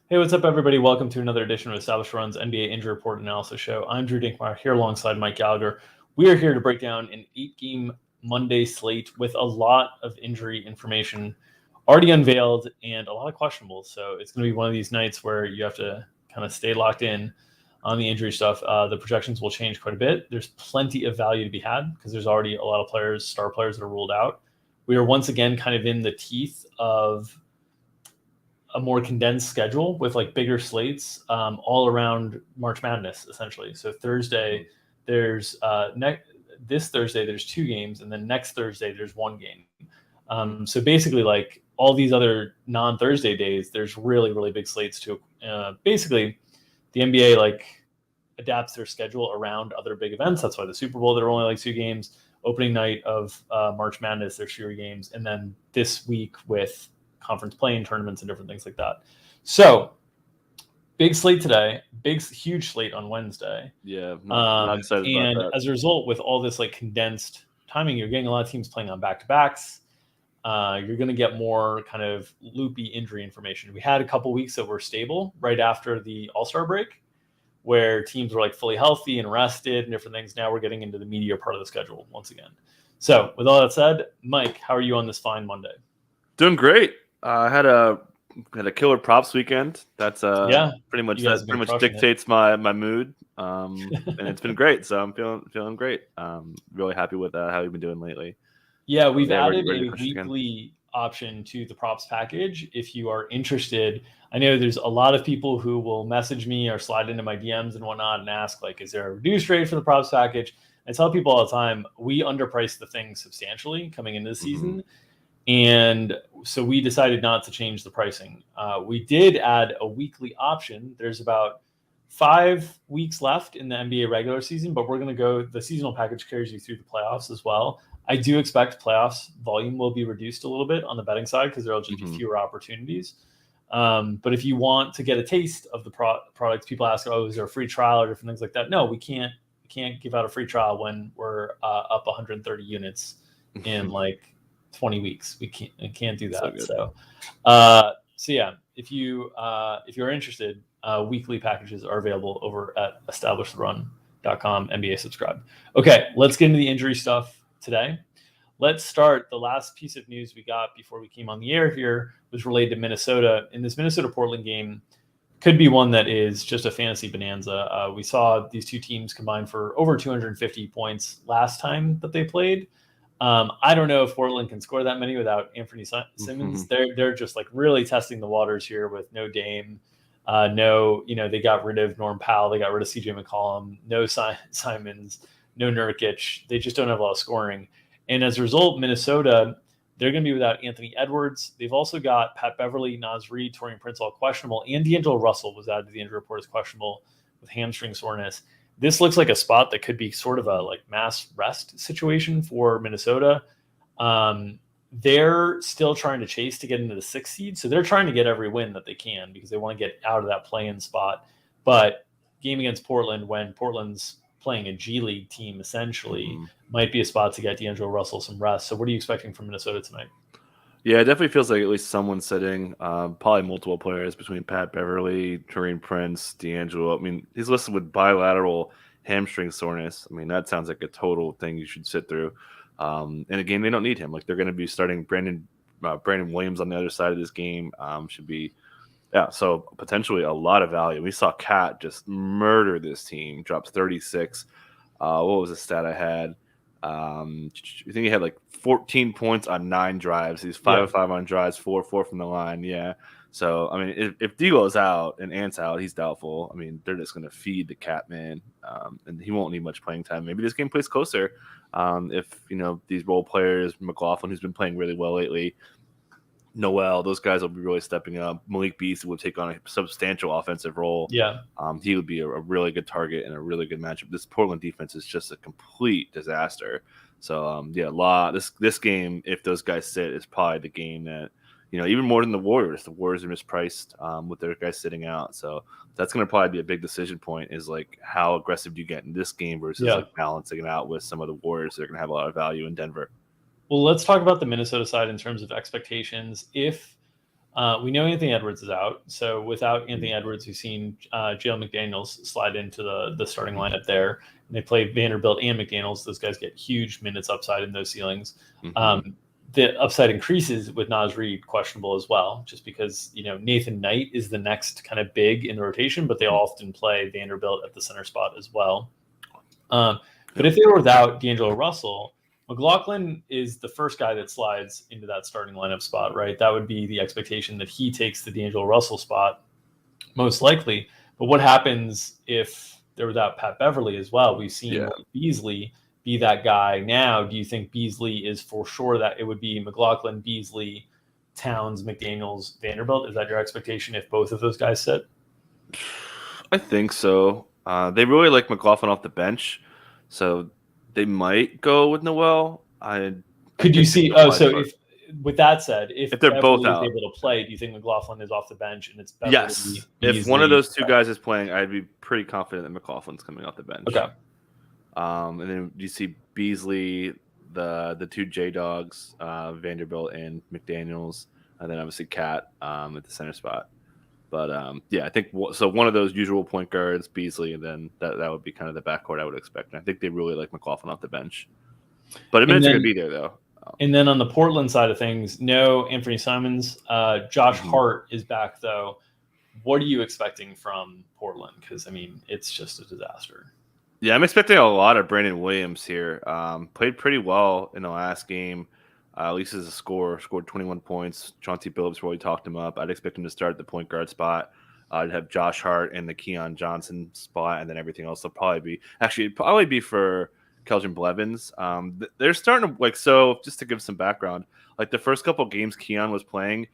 Hey, what's up, everybody? Welcome to another edition of Established Run's NBA Injury Report Analysis Show. I'm Drew Dinkmeyer here alongside Mike Gallagher. We are here to break down an 8-game Monday slate with a lot of injury information already unveiled and a lot of questionables. So it's going to be one of these nights where you have to kind of stay locked in on the injury stuff. The projections will change quite a bit. There's plenty of value to be had because there's already a lot of players, star players that are ruled out. We are once again kind of in the teeth of a more condensed schedule with like bigger slates all around March Madness, essentially. So Thursday, there's this Thursday, there's 2 games, and then next Thursday, there's 1 game. So basically, like all these other non-Thursday days, there's really, really big slates too. Basically, the NBA like adapts their schedule around other big events. That's why the Super Bowl, there are only like 2 games. Opening night of March Madness, there's fewer games. And then this week with conference playing tournaments and different things like that. So big slate today, huge slate on Wednesday. Yeah, I'm excited about that. And as a result, with all this like condensed timing, you're getting a lot of teams playing on back-to-backs. You're going to get more kind of loopy injury information. We had a couple weeks that were stable right after the All-Star break, where teams were like fully healthy and rested and different things. Now we're getting into the meatier part of the schedule once again. So with all that said, Mike, how are you on this fine Monday? Doing great. I had a killer props weekend. That's pretty much dictates my mood. And it's been great. So I'm feeling great. Really happy with how we've been doing lately. Yeah, we've added a weekly option to the props package. If you are interested, I know there's a lot of people who will message me or slide into my DMs and whatnot and ask, like, is there a reduced rate for the props package? I tell people all the time, we underpriced the thing substantially coming into the season. And so we decided not to change the pricing. We did add a weekly option. There's about 5 weeks left in the NBA regular season, but we're going to go, the seasonal package carries you through the playoffs as well. I do expect playoffs volume will be reduced a little bit on the betting side because there will just be fewer opportunities. But if you want to get a taste of the products, people ask, oh, is there a free trial or different things like that? No, we can't give out a free trial when we're up 130 units in like 20 weeks. We can't do that. So yeah, if you're interested, weekly packages are available over at establishedrun.com, NBA subscribe. Okay, let's get into the injury stuff today. Let's start. The last piece of news we got before we came on the air here was related to Minnesota. In this Minnesota-Portland game, could be one that is just a fantasy bonanza. We saw these two teams combine for over 250 points last time that they played. I don't know if Portland can score that many without Anthony Simmons. They're just like really testing the waters here with no Dame. They got rid of Norm Powell. They got rid of CJ McCollum. No Simons, no Nurkic. They just don't have a lot of scoring. And as a result, Minnesota, they're going to be without Anthony Edwards. They've also got Pat Beverly, Naz Reid, Taurean Prince all questionable, and D'Angelo Russell was added to the injury report as questionable with hamstring soreness. This looks like a spot that could be sort of a like mass rest situation for Minnesota. They're still trying to chase to get into the 6th seed. So they're trying to get every win that they can because they want to get out of that play-in spot. But game against Portland, when Portland's playing a G League team, essentially, might be a spot to get D'Angelo Russell some rest. So what are you expecting from Minnesota tonight? Yeah, it definitely feels like at least someone's sitting, probably multiple players between Pat Beverly, Taurean Prince, D'Angelo. I mean, he's listed with bilateral hamstring soreness. I mean, that sounds like a total thing you should sit through. And again, they don't need him. Like, they're going to be starting Brandon Williams on the other side of this game. So potentially a lot of value. We saw Cat just murder this team, drops 36. What was the stat I had? I think he had like 14 points on 9 drives. He's 5 of 5 on drives, 4 from the line. Yeah. So, I mean, if D'Lo's out and Ant's out, he's doubtful. I mean, they're just going to feed the cat man, and he won't need much playing time. Maybe this game plays closer if, these role players, McLaughlin, who's been playing really well lately, Noel, those guys will be really stepping up. Malik Beasley will take on a substantial offensive role. Yeah. He would be a really good target and a really good matchup. This Portland defense is just a complete disaster. So, this game, if those guys sit, is probably the game that, even more than the Warriors. The Warriors are mispriced with their guys sitting out. So that's going to probably be a big decision point is like how aggressive do you get in this game versus like balancing it out with some of the Warriors that are going to have a lot of value in Denver. Well, let's talk about the Minnesota side in terms of expectations. If We know Anthony Edwards is out. So without Anthony Edwards, we've seen Jalen McDaniels slide into the starting lineup there. And they play Vanderbilt and McDaniels. Those guys get huge minutes upside in those ceilings. The upside increases with Naz Reid questionable as well, just because, Nathan Knight is the next kind of big in the rotation, but they often play Vanderbilt at the center spot as well. But if they were without D'Angelo Russell, McLaughlin is the first guy that slides into that starting lineup spot, right? That would be the expectation that he takes the D'Angelo Russell spot, most likely. But what happens if they're without Pat Beverly as well? We've seen Beasley be that guy now. Do you think Beasley is for sure that it would be McLaughlin, Beasley, Towns, McDaniels, Vanderbilt? Is that your expectation if both of those guys sit? I think so. They really like McLaughlin off the bench, so they might go with Noel. Could you see? Oh, so with that said, if they're Beverly both is out, able to play, do you think McLaughlin is off the bench and it's Beverly? Yes. If one of those two guys is playing, I'd be pretty confident that McLaughlin's coming off the bench. Okay. And then you see Beasley, the two J Dogs, Vanderbilt and McDaniels, and then obviously Cat at the center spot. But I think so. One of those usual point guards, Beasley, and then that would be kind of the backcourt I would expect. And I think they really like McLaughlin off the bench. But a minute's going to be there though. And then on the Portland side of things, no Anthony Simons. Josh Hart is back though. What are you expecting from Portland? Because it's just a disaster. Yeah, I'm expecting a lot of Brandon Williams here. Played pretty well in the last game. At least as a scorer, scored 21 points. Chauncey Billups really talked him up. I'd expect him to start at the point guard spot. I'd have Josh Hart in the Keon Johnson spot, and then everything else will probably be for Keldon Blevins. They're starting to so just to give some background, the first couple games Keon was playing,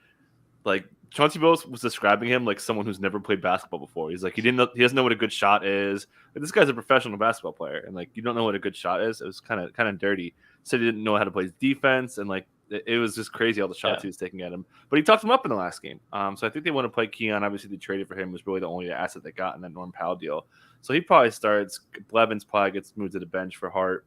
Chauncey Billups was describing him like someone who's never played basketball before. He's like, he doesn't know what a good shot is. This guy's a professional basketball player, and you don't know what a good shot is. It was kind of dirty. Said he didn't know how to play defense, and it was just crazy all the shots he was taking at him. But he talked him up in the last game. So I think they want to play Keon. Obviously, they traded for him. Was really the only asset they got in that Norm Powell deal. So he probably starts. Blevins probably gets moved to the bench for Hart.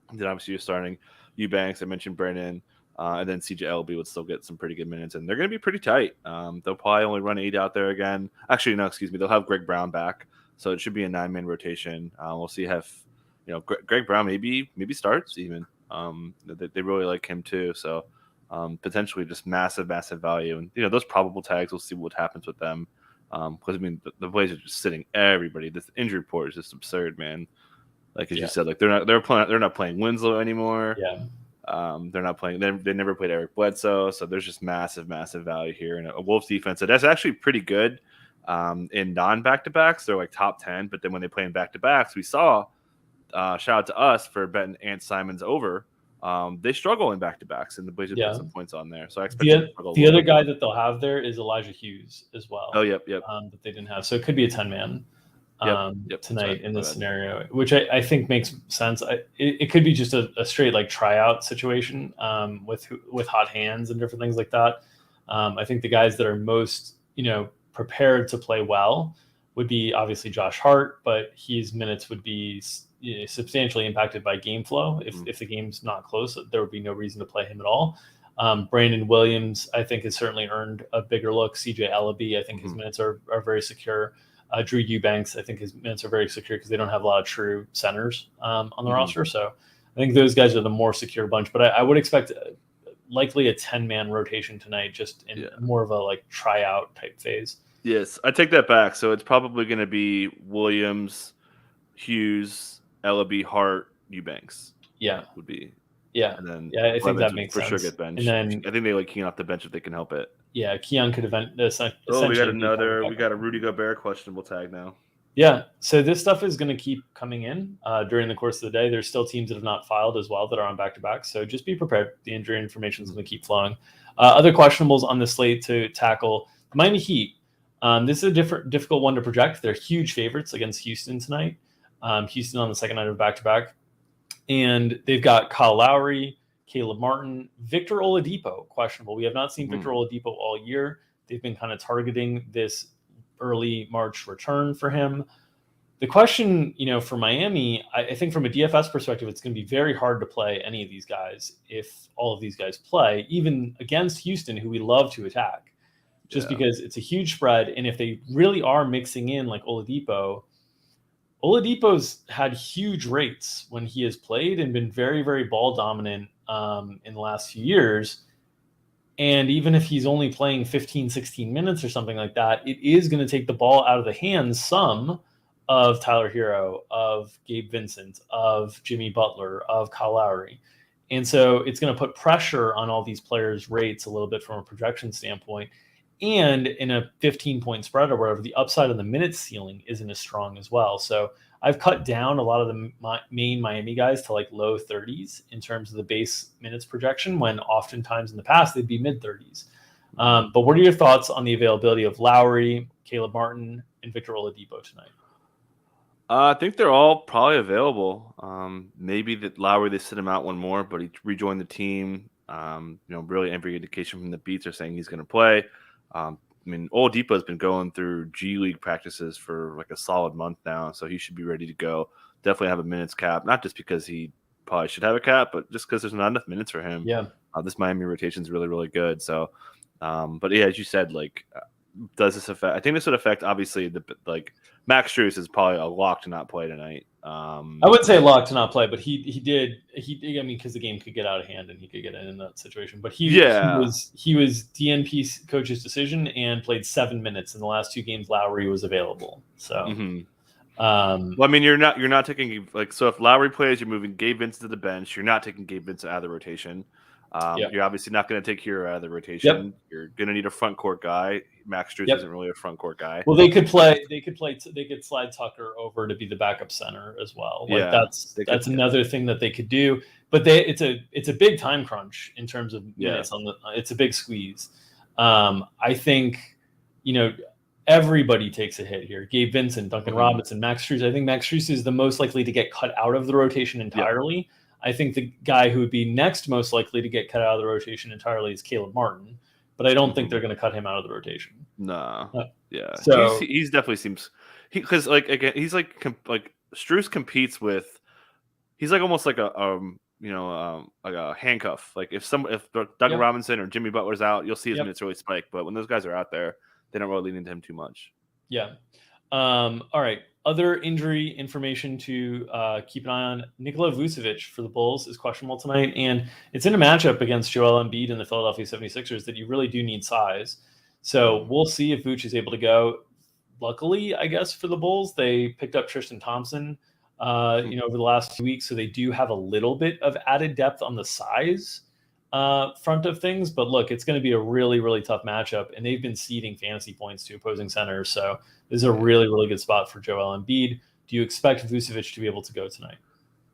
And then obviously you're starting Eubanks. I mentioned Brandon. And then CJ would still get some pretty good minutes, and they're going to be pretty tight. They'll probably only run 8 out there again. Actually, no, excuse me. They'll have Greg Brown back, so it should be a 9-man rotation. We'll see Greg Brown maybe starts even. They really like him too, so potentially just massive value. And those probable tags, we'll see what happens with them. Because the Blazers are just sitting everybody. This injury report is just absurd, man. As you said, they're not playing Winslow anymore. Yeah. They're not playing. They never played Eric Bledsoe, so there's just massive value here. And a Wolves defense that's actually pretty good in non-back-to-backs. They're top 10, but then when they play in back-to-backs, we saw shout out to us for betting Ant Simons over. They struggle in back-to-backs, and the Blazers put some points on there. So I expect the other guy that they'll have there is Elijah Hughes as well. Oh, yep. That they didn't have, so it could be a 10-man. Tonight in this scenario, which I think makes sense. It could be just a straight tryout situation with hot hands and different things like that. I think the guys that are most prepared to play well would be obviously Josh Hart, but his minutes would be substantially impacted by game flow. If the game's not close, there would be no reason to play him at all. Brandon Williams, I think, has certainly earned a bigger look. CJ Ellaby, I think his minutes are very secure. Drew Eubanks, I think his minutes are very secure because they don't have a lot of true centers on the roster. So I think those guys are the more secure bunch. But I would expect likely a 10-man rotation tonight, just in more of a tryout type phase. Yes, I take that back. So it's probably going to be Williams, Hughes, Ellaby, Hart, Eubanks. Yeah, would be. Yeah, and then I think that makes sense. For sure, get bench. And then I think they Keon off the bench if they can help it. Yeah, Keon could event this. We got a Rudy Gobert questionable tag now. Yeah, so this stuff is going to keep coming in during the course of the day. There's still teams that have not filed as well that are on back-to-back, so just be prepared. The injury information is going to keep flowing. Other questionables on the slate to tackle: the Miami Heat. This is a difficult one to project. They're huge favorites against Houston tonight. Houston on the second night of back-to-back, and they've got Kyle Lowry, Caleb Martin, Victor Oladipo, questionable. We have not seen Victor Oladipo all year. They've been kind of targeting this early March return for him. The question, for Miami, I think from a DFS perspective, it's going to be very hard to play any of these guys if all of these guys play, even against Houston, who we love to attack. just because it's a huge spread. And if they really are mixing in like Oladipo's had huge rates when he has played and been very, very ball dominant in the last few years. And even if he's only playing 15, 16 minutes or something like that, it is going to take the ball out of the hands some of Tyler Hero, of Gabe Vincent, of Jimmy Butler, of Kyle Lowry. And so it's going to put pressure on all these players' rates a little bit from a projection standpoint. And in a 15-point spread or whatever, the upside of the minutes ceiling isn't as strong as well. So I've cut down a lot of the main Miami guys to like low 30s in terms of the base minutes projection, when oftentimes in the past they'd be mid 30s. But what are your thoughts on the availability of Lowry, Caleb Martin, and Victor Oladipo tonight? I think they're all probably available. Maybe that Lowry, they sit him out one more, but he rejoined the team. Really every indication from the beats are saying he's going to play. Oladipo has been going through G League practices for like a solid month now, so he should be ready to go. Definitely have a minutes cap, not just because he probably should have a cap, but just because there's not enough minutes for him. Yeah, this Miami rotation is really, really good. So, but yeah, as you said, does this affect? I think this would affect obviously Max Strus is probably a lock to not play tonight. I wouldn't say lock to not play, but he did. I mean, because the game could get out of hand and he could get in that situation. But he was DNP coach's decision and played 7 minutes in the last 2 games. Lowry was available. So, well, I mean, you're not taking so if Lowry plays, you're moving Gabe Vincent to the bench. You're not taking Gabe Vincent out of the rotation. You're obviously not going to take Hero out of the rotation. Yep. You're going to need a front court guy. Max Strus isn't really a front court guy. Well, they could slide Tucker over to be the backup center as well. That's another thing that they could do. But it's a big time crunch in terms of minutes it's a big squeeze. I think everybody takes a hit here. Gabe Vincent, Duncan Robinson, Max Strus. I think Max Strus is the most likely to get cut out of the rotation entirely. Yep. I think the guy who would be next most likely to get cut out of the rotation entirely is Caleb Martin, but I don't think they're going to cut him out of the rotation. No. Yeah. So he's definitely seems because again he's like Strus competes with he's like almost like a handcuff. Like if Duncan Robinson or Jimmy Butler's out, you'll see his minutes really spike. But when those guys are out there, they don't really lean into him too much. Yeah. All right. Other injury information to keep an eye on. Nikola Vucevic for the Bulls is questionable tonight, and it's in a matchup against Joel Embiid and the Philadelphia 76ers that you really do need size. So we'll see if Vuce is able to go. Luckily, I guess, for the Bulls, they picked up Tristan Thompson over the last few weeks, so they do have a little bit of added depth on the size front of things. But look, it's going to be a really, really tough matchup, and they've been ceding fantasy points to opposing centers. So this is a really, really good spot for Joel Embiid. Do you expect Vucevic to be able to go tonight?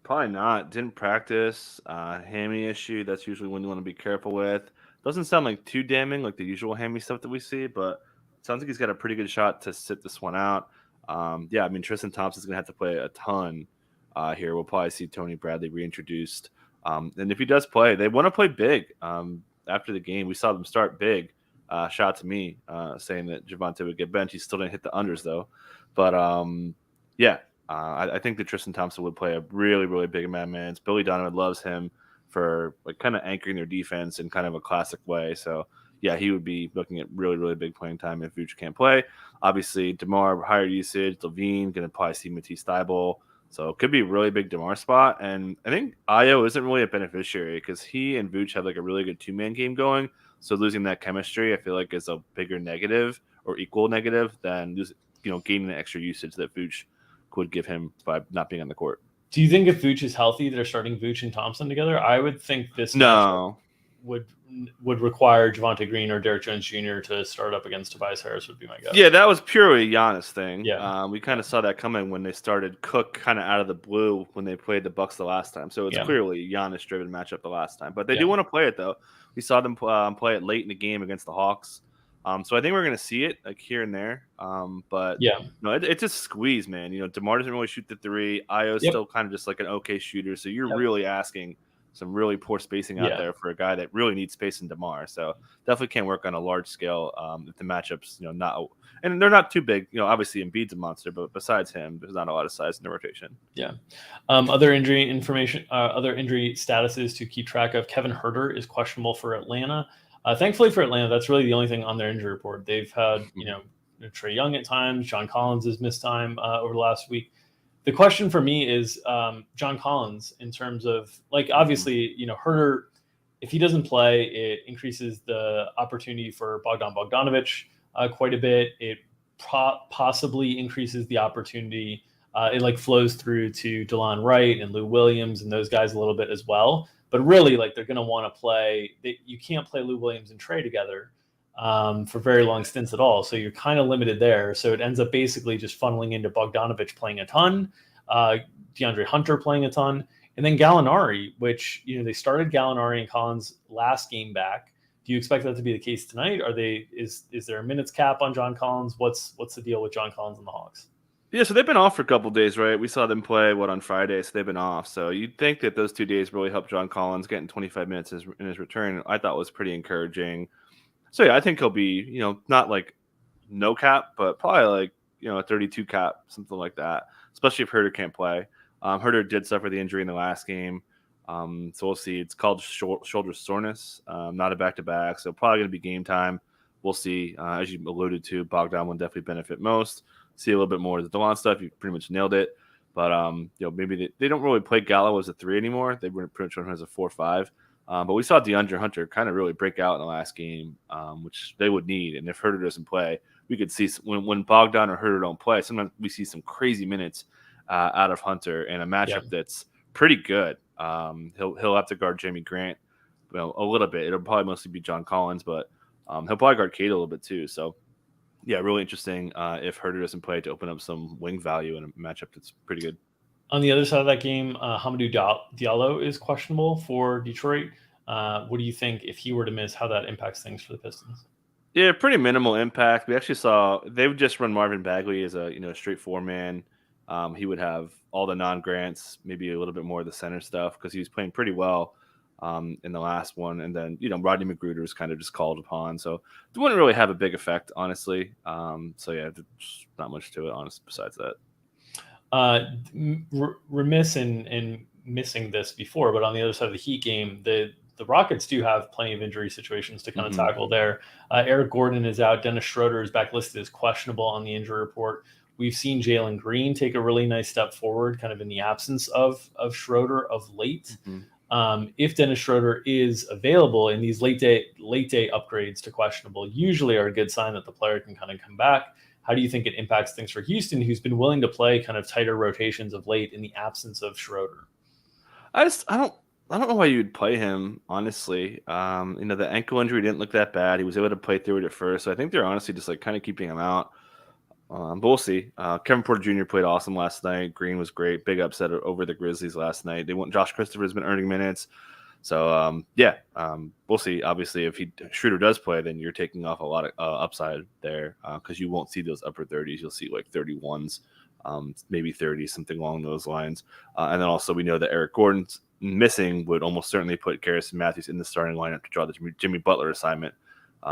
Probably not. Didn't practice. Hammy issue. That's usually one you want to be careful with. Doesn't sound like too damning like the usual hammy stuff that we see, but it sounds like he's got a pretty good shot to sit this one out. Tristan Thompson's going to have to play a ton here. We'll probably see Tony Bradley reintroduced. And if he does play, they want to play big. After the game, we saw them start big. Shout out to me saying that Javonte would get benched. He still didn't hit the unders, though. But, I think that Tristan Thompson would play a really, really big amount of minutes. Billy Donovan loves him for kind of anchoring their defense in kind of a classic way. So, yeah, he would be looking at really, really big playing time if Vuce can't play. Obviously, DeMar, higher usage. Levine, going to probably see Matisse Thybulle. So it could be a really big DeMar spot. And I think Ayo isn't really a beneficiary because he and Vuce have a really good 2-man game going. So losing that chemistry, I feel like, is a bigger negative or equal negative than gaining the extra usage that Vuce would give him by not being on the court. Do you think if Vuce is healthy, they're starting Vuce and Thompson together? I would think this would require Javonte Green or Derek Jones Jr. to start up against Tobias Harris would be my guess. Yeah, that was purely a Giannis thing. Yeah. We kind of saw that coming when they started Cook kind of out of the blue when they played the Bucks the last time. So it's clearly Giannis-driven matchup the last time. But they do want to play it, though. We saw them play it late in the game against the Hawks. So I think we're going to see it here and there. But it's a squeeze, man. DeMar doesn't really shoot the three. Ayo's still kind of just like an okay shooter. So you're really asking some really poor spacing out there for a guy that really needs space in DeMar. So definitely can't work on a large scale if the matchups, not – and they're not too big. Obviously Embiid's a monster, but besides him, there's not a lot of size in the rotation. Yeah. Other injury information, other injury statuses to keep track of. Kevin Huerter is questionable for Atlanta. Thankfully for Atlanta, that's really the only thing on their injury report. They've had, Trae Young at times. John Collins has missed time over the last week. The question for me is John Collins in terms of, like, obviously, Herter, if he doesn't play, it increases the opportunity for Bogdan Bogdanovic quite a bit. It possibly increases the opportunity. It like flows through to DeLon Wright and Lou Williams and those guys a little bit as well. But really, like, they're going to want to play. You can't play Lou Williams and Trae together for very long stints at all. So you're kind of limited there. So it ends up basically just funneling into Bogdanovic playing a ton, DeAndre Hunter playing a ton, and then Gallinari, which, they started Gallinari and Collins last game back. Do you expect that to be the case tonight? Is there a minutes cap on John Collins? What's the deal with John Collins and the Hawks? Yeah, so they've been off for a couple of days, right? We saw them play on Friday, so they've been off. So you'd think that those 2 days really helped John Collins getting 25 minutes in his return. I thought was pretty encouraging. So yeah, I think he'll be, not like no cap, but probably like, a 32 cap, something like that, especially if Herter can't play. Herter did suffer the injury in the last game. So we'll see. It's called shoulder soreness, not a back-to-back. So probably going to be game time. We'll see. As you alluded to, Bogdan will definitely benefit most. See a little bit more of the DeLon stuff. You pretty much nailed it. But, maybe they don't really play Gallo as a 3 anymore. They were pretty much run as a 4-5. But we saw DeAndre Hunter kind of really break out in the last game, which they would need. And if Herter doesn't play, we could see when Bogdan or Herter don't play, sometimes we see some crazy minutes out of Hunter in a matchup that's pretty good. He'll have to guard Jamie Grant, a little bit. It'll probably mostly be John Collins, but he'll probably guard Cade a little bit too. So, yeah, really interesting if Herter doesn't play to open up some wing value in a matchup that's pretty good. On the other side of that game, Hamidou Diallo is questionable for Detroit. What do you think if he were to miss, how that impacts things for the Pistons? Yeah, pretty minimal impact. We actually saw they would just run Marvin Bagley as a straight 4-man. He would have all the non-grants, maybe a little bit more of the center stuff because he was playing pretty well in the last one. And then, Rodney McGruder was kind of just called upon. So it wouldn't really have a big effect, honestly. So, yeah, there's not much to it, honestly, besides that. Remiss in missing this before, but on the other side of the Heat game, the Rockets do have plenty of injury situations to kind of tackle there. Eric Gordon is out. Dennis Schroeder is back listed as questionable on the injury report. We've seen Jalen Green take a really nice step forward kind of in the absence of Schroeder of late. If Dennis Schroeder is available, and these late day upgrades to questionable usually are a good sign that the player can kind of come back. How do you think it impacts things for Houston, who's been willing to play kind of tighter rotations of late in the absence of Schroeder? I don't know why you would play him, honestly. The ankle injury didn't look that bad. He was able to play through it at first. So I think they're honestly just like kind of keeping him out. But we'll see. Kevin Porter Jr. played awesome last night. Green was great. Big upset over the Grizzlies last night. Josh Christopher's been earning minutes. So, we'll see. Obviously, if Schroeder does play, then you're taking off a lot of upside there because you won't see those upper 30s. You'll see like 31s, maybe 30, something along those lines. And then also we know that Eric Gordon's missing would almost certainly put Garrison Matthews in the starting lineup to draw the Jimmy Butler assignment,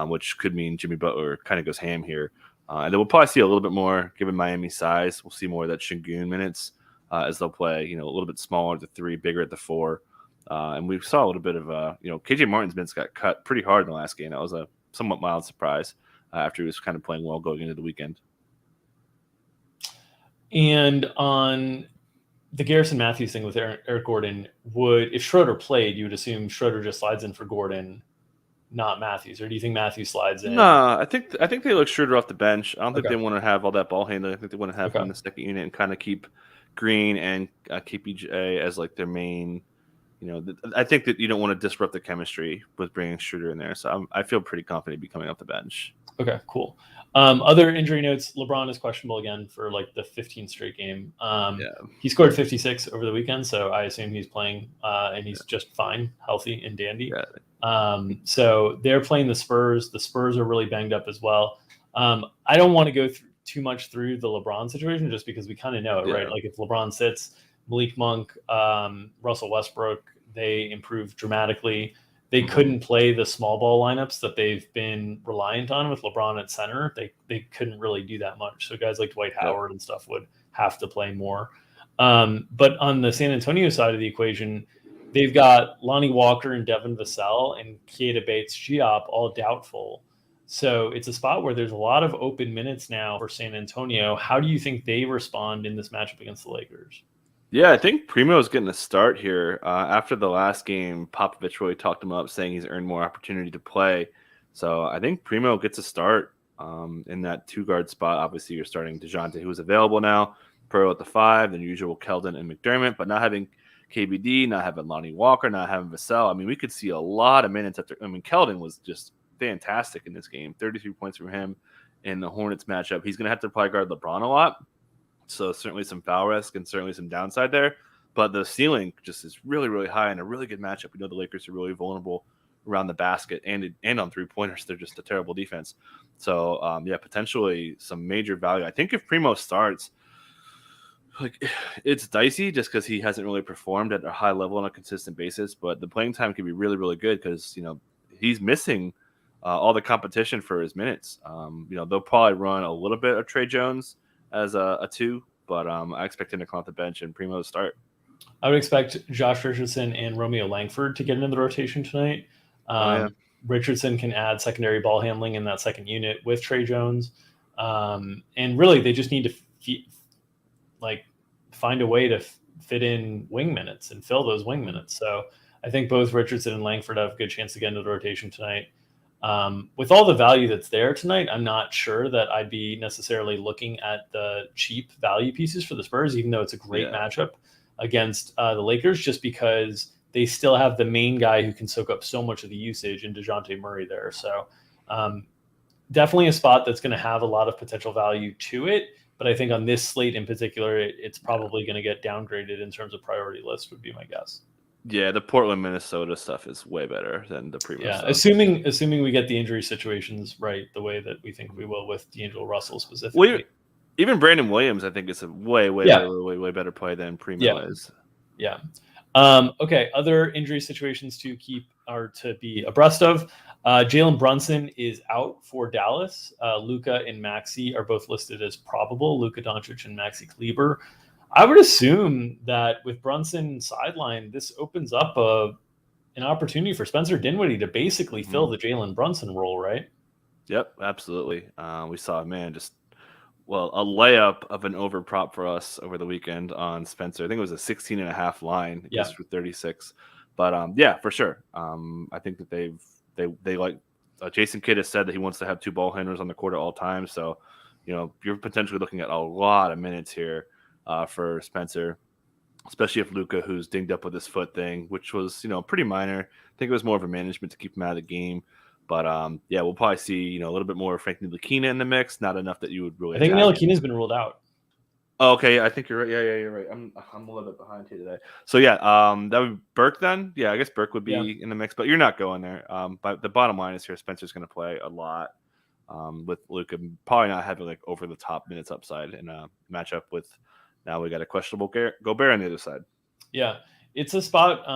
which could mean Jimmy Butler kind of goes ham here. And then we'll probably see a little bit more, given Miami's size. We'll see more of that Şengün minutes as they'll play, a little bit smaller at the 3, bigger at the 4. And we saw a little bit of, KJ Martin's minutes got cut pretty hard in the last game. That was a somewhat mild surprise after he was kind of playing well going into the weekend. And on the Garrison Matthews thing with Eric Gordon, if Schroeder played, you would assume Schroeder just slides in for Gordon, not Matthews, or do you think Matthews slides in? No, I think they look Schroeder off the bench. I don't think they want to have all that ball handling. I think they want to have him in the second unit and kind of keep Green and keep EJ as like their main. I think that you don't want to disrupt the chemistry with bringing Schroeder in there. So I feel pretty confident he'd be coming off the bench. Okay, cool. Other injury notes: LeBron is questionable again for like the 15th straight game. He scored 56 over the weekend, so I assume he's playing and he's just fine, healthy, and dandy. So they're playing the Spurs. The Spurs are really banged up as well. I don't want to go too much through the LeBron situation just because we kind of know it, right? Like if LeBron sits, Malik Monk, Russell Westbrook, they improve dramatically. They couldn't play the small ball lineups that they've been reliant on with LeBron at center. They couldn't really do that much. So guys like Dwight Howard and stuff would have to play more. But on the San Antonio side of the equation, they've got Lonnie Walker and Devin Vassell and Keita Bates-Diop all doubtful. So it's a spot where there's a lot of open minutes now for San Antonio. How do you think they respond in this matchup against the Lakers? Yeah, I think Primo is getting a start here. After the last game, Popovich really talked him up, saying he's earned more opportunity to play. So I think Primo gets a start in that 2-guard spot. Obviously, you're starting DeJounte, who is available now, Pearl at the 5, then usual Keldon and McDermott, but not having KBD, not having Lonnie Walker, not having Vassell. I mean, we could see a lot of minutes after. I mean, Keldon was just fantastic in this game. 33 points from him in the Hornets matchup. He's going to have to probably guard LeBron a lot. So certainly some foul risk and certainly some downside there. But the ceiling just is really, really high and a really good matchup. We know the Lakers are really vulnerable around the basket and on three-pointers. They're just a terrible defense. So, potentially some major value. I think if Primo starts, it's dicey just because he hasn't really performed at a high level on a consistent basis. But the playing time could be really, really good because, he's missing all the competition for his minutes. They'll probably run a little bit of Trey Jones as a 2, but I expect him to come off the bench and Primo to start. I would expect Josh Richardson and Romeo Langford to get into the rotation tonight. Richardson can add secondary ball handling in that second unit with Trey Jones. And really, they just need to find a way to fit in wing minutes and fill those wing minutes. So I think both Richardson and Langford have a good chance to get into the rotation tonight. With all the value that's there tonight, I'm not sure that I'd be necessarily looking at the cheap value pieces for the Spurs, even though it's a great matchup against the Lakers, just because they still have the main guy who can soak up so much of the usage in DeJounte Murray there. So definitely a spot that's going to have a lot of potential value to it. But I think on this slate in particular, it's probably going to get downgraded in terms of priority list would be my guess. Yeah, the Portland, Minnesota stuff is way better than the previous stuff. Assuming we get the injury situations right the way that we think we will with D'Angelo Russell specifically. Well, even Brandon Williams, I think, is a way better play than Primo is. Yeah. Okay, other injury situations to keep or to be abreast of. Jalen Brunson is out for Dallas. Luka and Maxey are both listed as probable. Luka Doncic and Maxey Kleber. I would assume that with Brunson sidelined, this opens up an opportunity for Spencer Dinwiddie to basically fill the Jalen Brunson role, right? Yep, absolutely. We saw a layup of an over prop for us over the weekend on Spencer. I think it was a 16.5 line just for 36. But for sure. I think that they like Jason Kidd has said that he wants to have 2 ball handlers on the court at all times. So, you're potentially looking at a lot of minutes here for Spencer, especially if Luka, who's dinged up with his foot thing, which was, pretty minor. I think it was more of a management to keep him out of the game. But, we'll probably see, a little bit more Frank Ntilikina in the mix. Not enough that you would really. I think Ntilikina's been ruled out. Oh, okay, I think you're right. Yeah, you're right. I'm a little bit behind you today. So, that would be Burke then. Yeah, I guess Burke would be in the mix, but you're not going there. But the bottom line is here, Spencer's going to play a lot with Luka, probably not having over the top minutes upside in a matchup with. Now we got a questionable Gobert on the other side. Yeah, it's a spot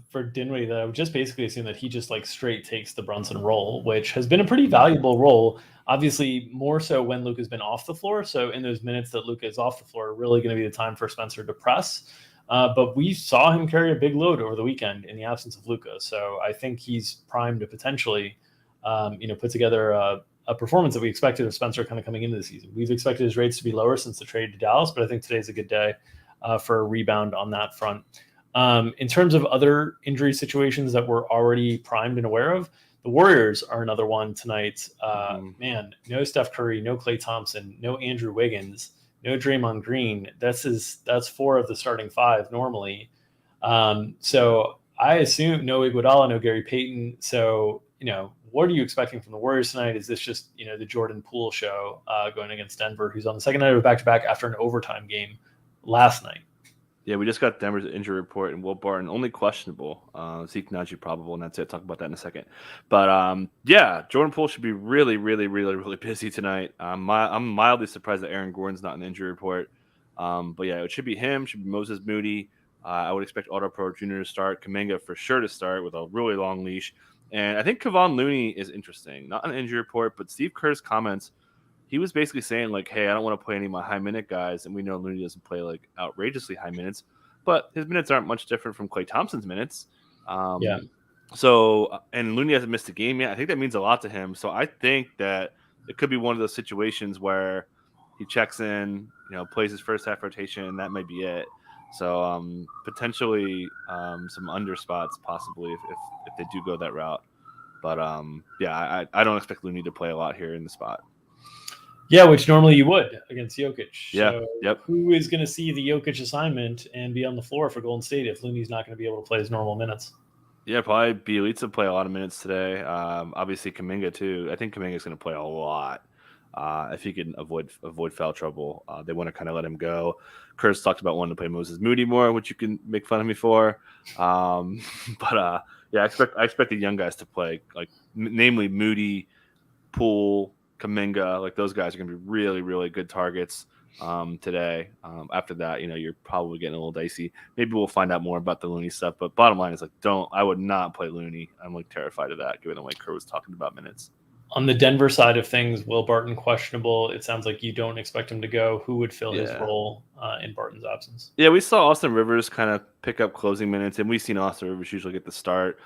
for Dinwiddie that I would just basically assume that he just straight takes the Brunson role, which has been a pretty valuable role. Obviously, more so when Luka's been off the floor. So in those minutes that Luka is off the floor, really going to be the time for Spencer to press. But we saw him carry a big load over the weekend in the absence of Luka. So I think he's primed to potentially, put together a performance that we expected of Spencer kind of coming into the season. We've expected his rates to be lower since the trade to Dallas, but I think today's a good day for a rebound on that front. In terms of other injury situations that we're already primed and aware of, the Warriors are another one tonight. Man, no Steph Curry, no Klay Thompson, no Andrew Wiggins, no Draymond Green. That's 4 of the starting 5 normally. So I assume no Iguodala, no Gary Payton. So, what are you expecting from the Warriors tonight? Is this just, the Jordan Poole show going against Denver, who's on the second night of a back-to-back after an overtime game last night? Yeah, we just got Denver's injury report, and Will Barton only questionable. Zeke Naji probable, and that's it. Talk about that in a second. But Jordan Poole should be really, really, really, really busy tonight. I'm mildly surprised that Aaron Gordon's not in the injury report. But it should be him. Should be Moses Moody. I would expect Otto Porter Jr. to start. Kuminga for sure to start with a really long leash. And I think Kevon Looney is interesting. Not an injury report, but Steve Kerr's comments. He was basically saying, hey, I don't want to play any of my high-minute guys, and we know Looney doesn't play, outrageously high minutes, but his minutes aren't much different from Klay Thompson's minutes. Yeah. So, and Looney hasn't missed a game yet. I think that means a lot to him. So I think that it could be one of those situations where he checks in, plays his first half rotation, and that might be it. So potentially some under spots possibly if they do go that route. But I don't expect Looney to play a lot here in the spot. Yeah, which normally you would against Jokic. Yeah. So Yep. Who is going to see the Jokic assignment and be on the floor for Golden State if Looney's not going to be able to play his normal minutes? Yeah, probably Bjelica play a lot of minutes today. Obviously Kuminga too. I think Kuminga's going to play a lot. If he can avoid foul trouble, they want to kind of let him go. Kurtz talked about wanting to play Moses Moody more, which you can make fun of me for. I expect the young guys to play, like namely Moody, Poole, Kuminga. Like those guys are going to be really, really good targets today. After that, you're probably getting a little dicey. Maybe we'll find out more about the Looney stuff. But bottom line is I would not play Looney. I'm terrified of that, given the way Kerr was talking about minutes. On the Denver side of things, Will Barton questionable. It sounds like you don't expect him to go. Who would fill his role in Barton's absence? Yeah, we saw Austin Rivers kind of pick up closing minutes, and we've seen Austin Rivers usually get the start.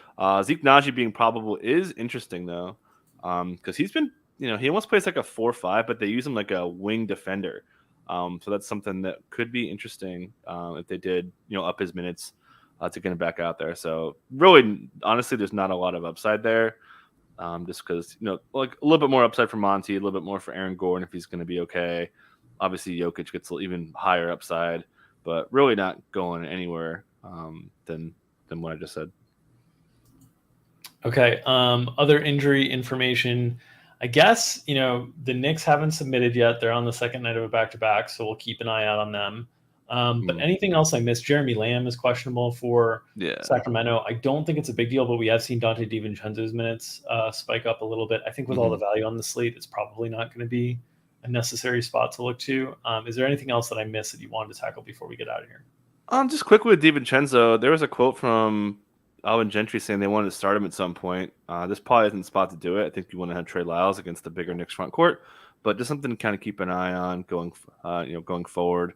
Zeke Naji being probable is interesting, though, because he's been, he almost plays like a 4-5, but they use him like a wing defender. So that's something that could be interesting if they did, up his minutes to get him back out there. So really, honestly, there's not a lot of upside there. Just because, like a little bit more upside for Monty, a little bit more for Aaron Gordon if he's going to be okay. Obviously, Jokic gets even higher upside, but really not going anywhere than what I just said. Okay. Other injury information. I guess, the Knicks haven't submitted yet. They're on the second night of a back-to-back, so we'll keep an eye out on them. But anything else I missed? Jeremy Lamb is questionable for Sacramento. I don't think it's a big deal, but we have seen Dante DiVincenzo's minutes spike up a little bit. I think with all the value on the slate, it's probably not going to be a necessary spot to look to. Is there anything else that I missed that you wanted to tackle before we get out of here? Just quickly with DiVincenzo, there was a quote from Alvin Gentry saying they wanted to start him at some point. This probably isn't the spot to do it. I think you want to have Trey Lyles against the bigger Knicks front court, but just something to kind of keep an eye on going forward.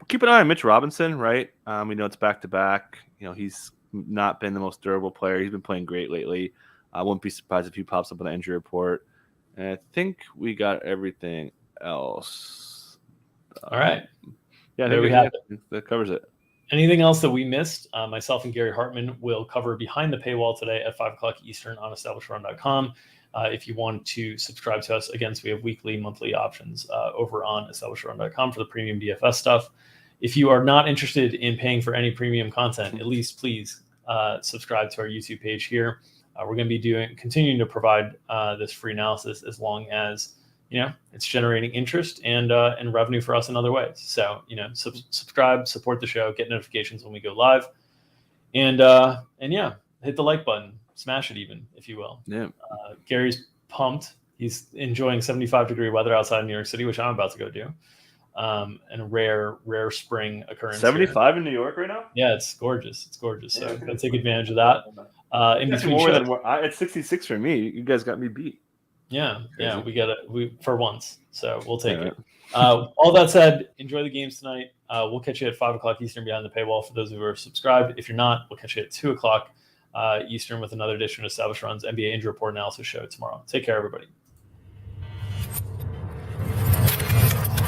Keep an eye on Mitch Robinson, right? We know it's back-to-back. He's not been the most durable player. He's been playing great lately. I wouldn't be surprised if he pops up on the injury report. And I think we got everything else. All right. Yeah, there we have it. That covers it. Anything else that we missed? Myself and Gary Hartman will cover behind the paywall today at 5 o'clock Eastern on EstablishedRun.com. If you want to subscribe to us, again, so we have weekly, monthly options over on EstablishedRun.com for the premium DFS stuff. If you are not interested in paying for any premium content, at least please subscribe to our YouTube page here. We're going to be continuing to provide this free analysis as long as it's generating interest and revenue for us in other ways. So subscribe, support the show, get notifications when we go live, and hit the like button, smash it even, if you will. Yeah. Gary's pumped. He's enjoying 75-degree weather outside of New York City, which I'm about to go do. And a rare spring occurrence. 75 in New York right now? Yeah, it's gorgeous. It's gorgeous. So gotta take advantage of that. In between it's 66 for me. You guys got me beat. Yeah, we get it. We for once, so we'll take it. All that said, enjoy the games tonight. We'll catch you at 5 o'clock Eastern behind the paywall for those who are subscribed. If you're not, we'll catch you at 2 o'clock Eastern with another edition of Established Run's NBA Injury Report Analysis Show tomorrow. Take care, everybody.